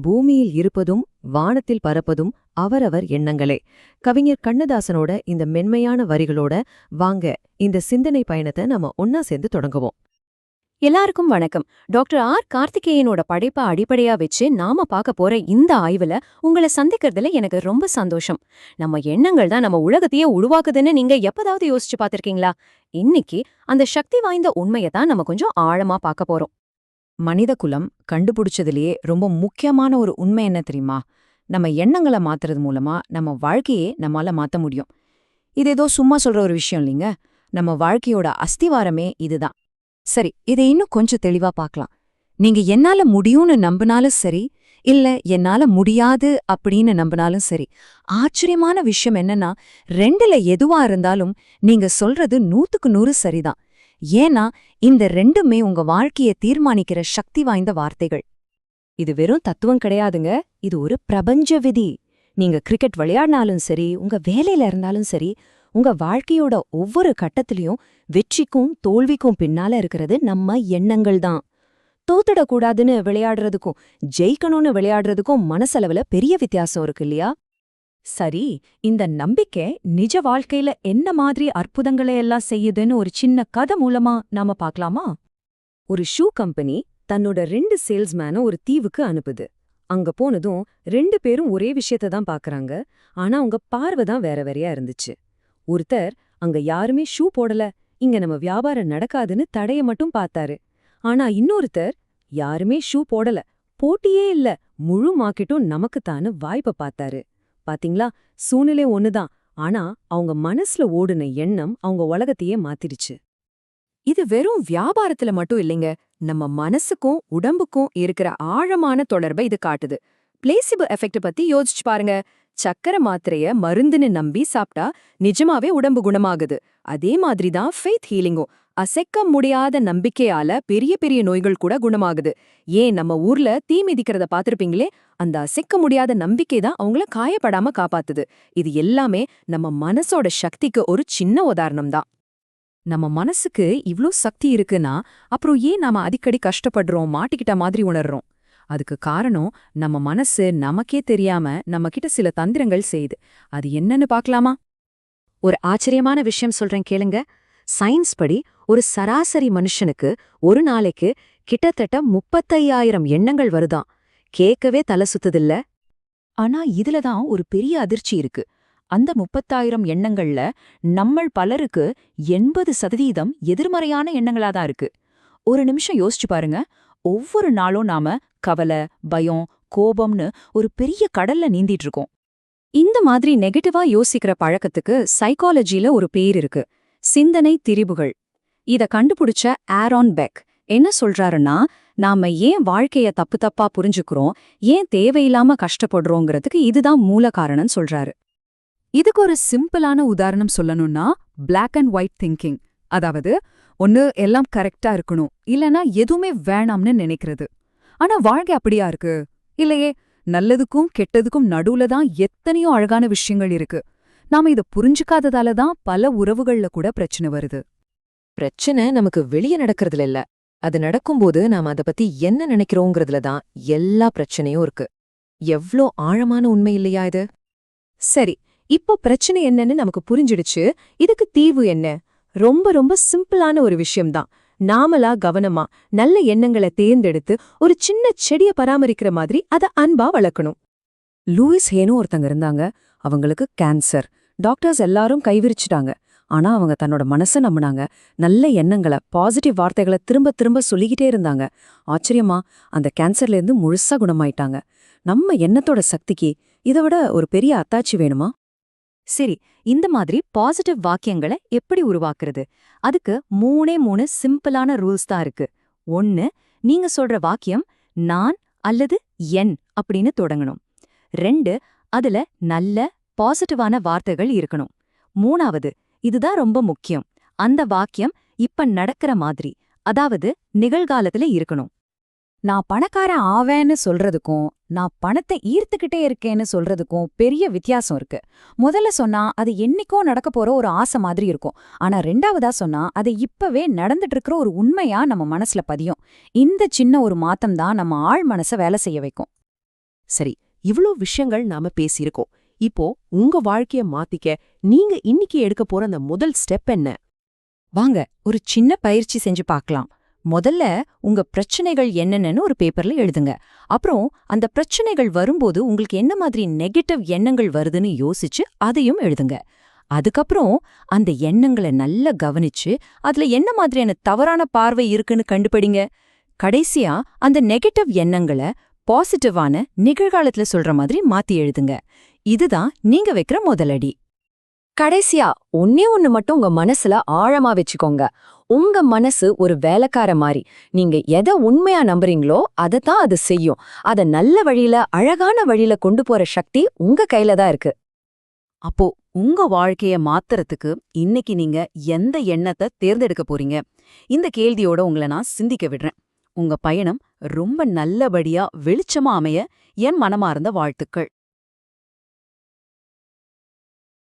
பூமியில் இருப்பதும் வானத்தில் பறப்பதும் அவரவர் எண்ணங்களே. கவிஞர் கண்ணதாசனோட இந்த மென்மையான வரிகளோட வாங்க இந்த சிந்தனை பயணத்தை நம்ம ஒன்னா சேர்ந்து தொடங்குவோம். எல்லாருக்கும் வணக்கம். டாக்டர் ஆர் கார்த்திகேயனோட படைப்பை அடிப்படையா வச்சு நாம பார்க்க போற இந்த ஆய்வுல உங்களை சந்திக்கிறதுல எனக்கு ரொம்ப சந்தோஷம். நம்ம எண்ணங்கள் தான் நம்ம உலகத்தையே உருவாக்குதுன்னு நீங்க எப்பதாவது யோசிச்சு பார்த்திருக்கீங்களா? இன்னைக்கு அந்த சக்தி வாய்ந்த உண்மையை தான் நம்ம கொஞ்சம் ஆழமா பார்க்க போறோம். மனித குலம் கண்டுபிடிச்சதுலயே ரொம்ப முக்கியமான ஒரு உண்மை என்ன தெரியுமா? நம்ம எண்ணங்களை மாத்துறது மூலமா நம்ம வாழ்க்கையே நம்மால மாத்த முடியும். இது ஏதோ சும்மா சொல்ற ஒரு விஷயம் இல்லைங்க. நம்ம வாழ்க்கையோட அஸ்திவாரமே இதுதான். சரி, இதை இன்னும் கொஞ்சம் தெளிவா பார்க்கலாம். நீங்க என்னால முடியும்னு நம்பினாலும் சரி, இல்ல என்னால முடியாது அப்படின்னு நம்பினாலும் சரி, ஆச்சரியமான விஷயம் என்னன்னா, ரெண்டுல எதுவா இருந்தாலும் நீங்க சொல்றது 100க்கு 100 சரிதான். ஏன்னா இந்த ரெண்டுமே உங்க வாழ்க்கையை தீர்மானிக்கிற சக்தி வாய்ந்த வார்த்தைகள். இது வெறும் தத்துவம் கிடையாதுங்க, இது ஒரு பிரபஞ்ச விதி. நீங்க கிரிக்கெட் விளையாடினாலும் சரி, உங்க வேலையில இருந்தாலும் சரி, உங்க வாழ்க்கையோட ஒவ்வொரு கட்டத்திலையும் வெற்றிக்கும் தோல்விக்கும் பின்னால இருக்கிறது நம்ம எண்ணங்கள் தான். தோத்துடக்கூடாதுன்னு விளையாடுறதுக்கும் ஜெயிக்கணும்னு விளையாடுறதுக்கும் மனசளவுல பெரிய வித்தியாசம் இருக்கு இல்லையா? சரி, இந்த நம்பிக்கை நிஜ வாழ்க்கையில என்ன மாதிரி அற்புதங்களை எல்லாம் செய்யுதுன்னு ஒரு சின்ன கதை மூலமா நாம பார்க்கலாமா? ஒரு ஷூ கம்பெனி தன்னோட 2 சேல்ஸ்மேனை ஒரு தீவுக்கு அனுப்புது. அங்க போனதும் 2 பேரும் ஒரே விஷயத்த தான் பாக்குறாங்க. ஆனா அவங்க பார்வை தான் வேற வேறையா இருந்துச்சு. ஒருத்தர் அங்க யாருமே ஷூ போடல, இங்க நம்ம வியாபாரம் நடக்காதுன்னு தடைய மட்டும் பார்த்தாரு. ஆனா இன்னொருத்தர் யாருமே ஷூ போடல, போட்டியே இல்ல, முழு மார்க்கெட்டும் நமக்குத்தான்னு வாய்ப்பை பார்த்தாரு. பாத்தீங்களா, சூழ்நிலை ஒண்ணுதான், ஆனா அவங்க மனசுல ஓடுன எண்ணம் அவங்க உலகத்தையே மாத்திருச்சு. இது வெறும் வியாபாரத்துல மட்டும் இல்லைங்க, நம்ம மனசுக்கும் உடம்புக்கும் இருக்கிற ஆழமான தொடர்பை இது காட்டுது. பிளேசிபோ எஃபெக்ட் பத்தி யோசிச்சு பாருங்க. சக்கரை மாத்திரைய மருந்துன்னு நம்பி சாப்பிட்டா நிஜமாவே உடம்பு குணமாகுது. அதே மாதிரிதான் ஃபெய்த் ஹீலிங்கும். அசைக்க முடியாத நம்பிக்கையால பெரிய பெரிய நோய்கள் கூட குணமாகுது. ஏன் நம்ம ஊர்ல தீ மிதிக்கிறத பாத்திருப்பீங்களே, அந்த அசைக்க முடியாத நம்பிக்கை தான் அவங்கள காயப்படாம காப்பாத்துது. இது எல்லாமே நம்ம மனசோட சக்திக்கு ஒரு சின்ன உதாரணம் தான். நம்ம மனசுக்கு இவ்ளோ சக்தி இருக்குன்னா அப்புறம் ஏன் நாம அடிக்கடி கஷ்டப்படுறோம், மாட்டிக்கிட்ட மாதிரி உணர்றோம்? அதுக்கு காரணம் நம்ம மனசு நமக்கே தெரியாம நம்ம கிட்ட சில தந்திரங்கள் செய்யுது. அது என்னன்னு பார்க்கலாமா? ஒரு ஆச்சரியமான விஷயம் சொல்றேன் கேளுங்க. சயின்ஸ் படி ஒரு சராசரி மனுஷனுக்கு ஒரு நாளைக்கு கிட்டத்தட்ட 35,000 எண்ணங்கள் வருதாம். கேட்கவே தலை சுத்துதில்ல? ஆனா இதுலதான் ஒரு பெரிய அதிர்ச்சி இருக்கு. அந்த 30,000 எண்ணங்கள்ல நம்மள் பலருக்கு 80% எதிர்மறையான எண்ணங்களாதான் இருக்கு. ஒரு நிமிஷம் யோசிச்சு பாருங்க. ஒவ்வொரு நாளும் நாம கவலை, பயம், கோபம்னு ஒரு பெரிய கடல்ல நீந்திட்டு இருக்கோம். இந்த மாதிரி நெகட்டிவா யோசிக்கிற பழக்கத்துக்கு சைக்காலஜில ஒரு பேர் இருக்கு, சிந்தனை திரிபுகள். இத கண்டுபிடிச்ச ஆரோன் பெக் என்ன சொல்றாருன்னா, நாம ஏன் வாழ்க்கைய தப்பு தப்பா புரிஞ்சுக்கிறோம், ஏன் தேவையில்லாம கஷ்டப்படுறோங்கிறதுக்கு இதுதான் மூல காரணம்னு சொல்றாரு. இதுக்கு ஒரு சிம்பிளான உதாரணம் சொல்லணும்னா, பிளாக் அண்ட் ஒயிட் திங்கிங். அதாவது ஒன்னு எல்லாம் கரெக்டா இருக்கணும், இல்லனா எதுவுமே வேணாம்னு நினைக்கிறது. ஆனா வாழ்க்கை அப்படியா இருக்கு? இல்லையே, நல்லதுக்கும் கெட்டதுக்கும் நடுவுல தான் எத்தனையோ அழகான விஷயங்கள் இருக்கு. நாம இத புரிஞ்சுக்காததால தான் பல உறவுகள்ல கூட பிரச்சனை வருது. பிரச்சனை நமக்கு வெளியே நடக்கிறதுல இல்ல, அது நடக்கும்போது நாம அதை பத்தி என்ன நினைக்கிறோங்கிறதுல தான் எல்லா பிரச்சனையும் இருக்கு. எவ்ளோ ஆழமான உண்மை இல்லையா இது? சரி, இப்போ பிரச்சனை என்னன்னு நமக்கு புரிஞ்சிடுச்சு. இதுக்கு தீர்வு என்ன? ரொம்ப ரொம்ப சிம்பிளான ஒரு விஷயம்தான். நாமளா கவனமா நல்ல எண்ணங்களை தேர்ந்தெடுத்து ஒரு சின்ன செடியை பராமரிக்கிற மாதிரி அதை அன்பா வளர்க்கணும். லூயிஸ் ஹேனு ஒருத்தங்க இருந்தாங்க. அவங்களுக்கு கேன்சர். டாக்டர்ஸ் எல்லாரும் கைவிரிச்சிட்டாங்க. ஆனா அவங்க தன்னோட மனசை நம்பினாங்க. நல்ல எண்ணங்களை, பாசிட்டிவ் வார்த்தைகளை திரும்ப திரும்ப சொல்லிக்கிட்டே இருந்தாங்க. ஆச்சரியமா, அந்த கேன்சர்ல இருந்து முழுசா குணமாயிட்டாங்க. நம்ம எண்ணத்தோட சக்திக்கு இதை விட ஒரு பெரிய அத்தாட்சி வேணுமா? சரி, இந்த மாதிரி பாசிட்டிவ் வாக்கியங்களை எப்படி உருவாக்குறது? அதுக்கு 3 சிம்பிளான ரூல்ஸ் தான் இருக்கு. 1, நீங்க சொல்ற வாக்கியம் நான் அல்லது என் அப்படின்னு தொடங்கணும். 2, அதுல நல்ல பாசிட்டிவான வார்த்தைகள் இருக்கணும். 3வது, இதுதான் ரொம்ப முக்கியம், அந்த வாக்கியம் இப்ப நடக்கிற மாதிரி, அதாவது நிகழ்காலத்துல இருக்கணும். நான் பணக்காரன் ஆவேன்னு சொல்றதுக்கும் நான் பணத்தை ஈர்த்துக்கிட்டே இருக்கேன்னு சொல்றதுக்கும் பெரிய வித்தியாசம் இருக்கு. முதல்ல சொன்னா அது என்னைக்கோ நடக்க போற ஒரு ஆசை மாதிரி இருக்கும். ஆனா ரெண்டாவதா சொன்னா அது இப்பவே நடந்துட்டு இருக்கிற ஒரு உண்மையா நம்ம மனசுல பதியும். இந்த சின்ன ஒரு மாத்தம் தான் நம்ம ஆழ் மனசை வேலை செய்ய வைக்கும். சரி, இவ்ளோ விஷயங்கள் நாம பேசியிருக்கோம். இப்போ உங்க வாழ்க்கைய மாத்திக்க நீங்க இன்னைக்கு எடுக்க போற அந்த முதல் ஸ்டெப் என்ன? வாங்க ஒரு சின்ன பயிற்சி செஞ்சு பார்க்கலாம். முதல்ல உங்க பிரச்சனைகள் என்னென்னு ஒரு பேப்பர்ல எழுதுங்க. அப்புறம் அந்த பிரச்சனைகள் வரும்போது உங்களுக்கு என்ன மாதிரி நெகட்டிவ் எண்ணங்கள் வருதுன்னு யோசிச்சு அதையும் எழுதுங்க. அதுக்கப்புறம் அந்த எண்ணங்களை நல்லா கவனிச்சு அதுல என்ன மாதிரியான தவறான பார்வை இருக்குன்னு கண்டுபிடிங்க. கடைசியா அந்த நெகட்டிவ் எண்ணங்களை பாசிட்டிவான நிகழ்காலத்துல சொல்ற மாதிரி மாத்தி எழுதுங்க. இதுதான் நீங்க வைக்கிற முதலடி. கடைசியா ஒன்னே ஒன்னு மட்டும் உங்க மனசுல ஆழமா வச்சுக்கோங்க. உங்க மனசு ஒரு வேலைக்கார மாதிரி. நீங்க எதை உண்மையா நம்புறீங்களோ அதைத்தான் அது செய்யும். அத நல்ல வழியில, அழகான வழியில கொண்டு போற சக்தி உங்க கையில தான் இருக்கு. அப்போ உங்க வாழ்க்கைய மாத்துறதுக்கு இன்னைக்கு நீங்க எந்த எண்ணத்தை தேர்ந்தெடுக்க போறீங்க? இந்த கேள்வியோட உங்களை நான் சிந்திக்க விடுறேன். உங்க பயணம் ரொம்ப நல்லபடியா வெளிச்சமா அமைய என் மனமார்ந்த வாழ்த்துக்கள்.